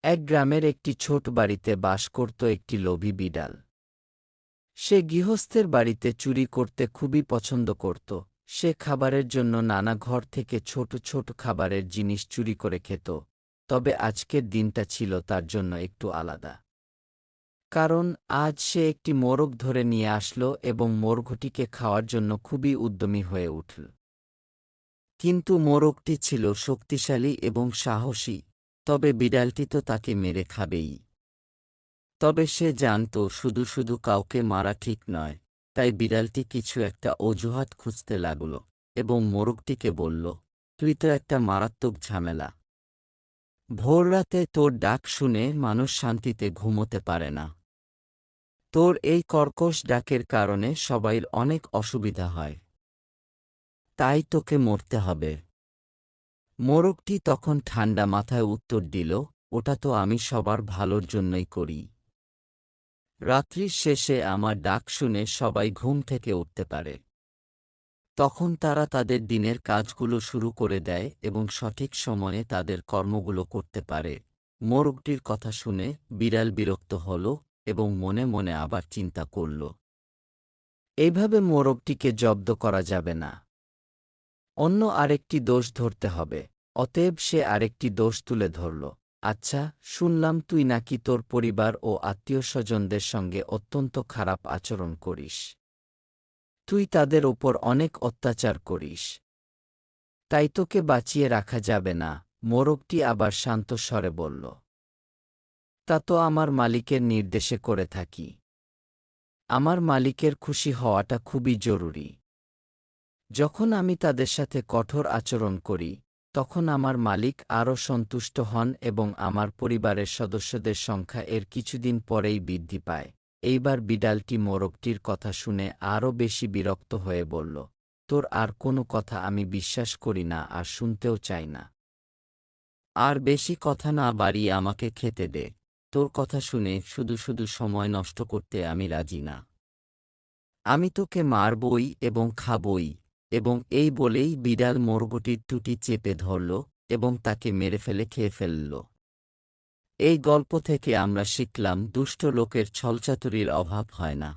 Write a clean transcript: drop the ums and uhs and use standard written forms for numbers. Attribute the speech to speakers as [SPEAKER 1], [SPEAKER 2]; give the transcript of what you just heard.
[SPEAKER 1] এক গ্রামের একটি ছোট বাড়িতে বাস করত একটি লোভী বিড়াল। সে গৃহস্থের বাড়িতে চুরি করতে খুবই পছন্দ করত। সে খাবারের জন্য নানা ঘর থেকে ছোট ছোট খাবারের জিনিস চুরি করে খেত। তবে আজকের দিনটা ছিল তার জন্য একটু আলাদা। কারণ আজ সে একটি মোরগ ধরে নিয়ে আসলো এবং মোরগটিকে খাওয়ার জন্য খুবই উদ্যমী হয়ে উঠল। কিন্তু মোরগটি ছিল শক্তিশালী এবং সাহসী, তবে বিড়ালটি তো তাকে মেরে খাবেই। তবে সে জানত শুধু শুধু কাউকে মারা ঠিক নয়, তাই বিড়ালটি কিছু একটা অজুহাত খুঁজতে লাগল এবং মোরগটিকে বলল, তুই তো একটা মারাত্মক ঝামেলা। ভোররাতে তোর ডাক শুনে মানুষ শান্তিতে ঘুমোতে পারে না। তোর এই কর্কশ ডাকের কারণে সবাইর অনেক অসুবিধা হয়। তাই তোকে মরতে হবে। মোরগটি তখন ঠান্ডা মাথায় উত্তর দিল, ওটা তো আমি সবার ভালোর জন্যই করি। রাত্রির শেষে আমার ডাক শুনে সবাই ঘুম থেকে উঠতে পারে। তখন তারা তাদের দিনের কাজগুলো শুরু করে দেয় এবং সঠিক সময়ে তাদের কর্মগুলো করতে পারে। মোরগটির কথা শুনে বিড়াল বিরক্ত হল এবং মনে মনে আবার চিন্তা করল, এইভাবে মোরগটিকে জব্দ করা যাবে না। অন্য আরেকটি দোষ ধরতে হবে। অতএব সে আরেকটি দোষ তুলে ধরল। আচ্ছা, শুনলাম তুই নাকি তোর পরিবার ও আত্মীয়স্বজনদের সঙ্গে অত্যন্ত খারাপ আচরণ করিস। তুই তাদের ওপর অনেক অত্যাচার করিস। তাই তোকে বাঁচিয়ে রাখা যাবে না। মোরগটি আবার শান্ত স্বরে বলল, তা তো আমার মালিকের নির্দেশে করে থাকি। আমার মালিকের খুশি হওয়াটা খুবই জরুরি। যখন আমি তাদের সাথে কঠোর আচরণ করি, তখন আমার মালিক আরও সন্তুষ্ট হন এবং আমার পরিবারের সদস্যদের সংখ্যা এর কিছুদিন পরেই বৃদ্ধি পায়। এইবার বিড়ালটি মোরগটির কথা শুনে আরও বেশি বিরক্ত হয়ে বলল, তোর আর কোনো কথা আমি বিশ্বাস করি না আর শুনতেও চাই না। আর বেশি কথা না বাড়িয়ে আমাকে খেতে দে। তোর কথা শুনে শুধু শুধু সময় নষ্ট করতে আমি রাজি না। আমি তোকে মারবই এবং খাবই। এবং এই বলেই বিড়াল মোরগটির টুটি চেপে ধরল এবং তাকে মেরে ফেলে খেয়ে ফেলল। এই গল্প থেকে আমরা শিখলাম দুষ্ট লোকের ছলচাতুরির অভাব হয় না।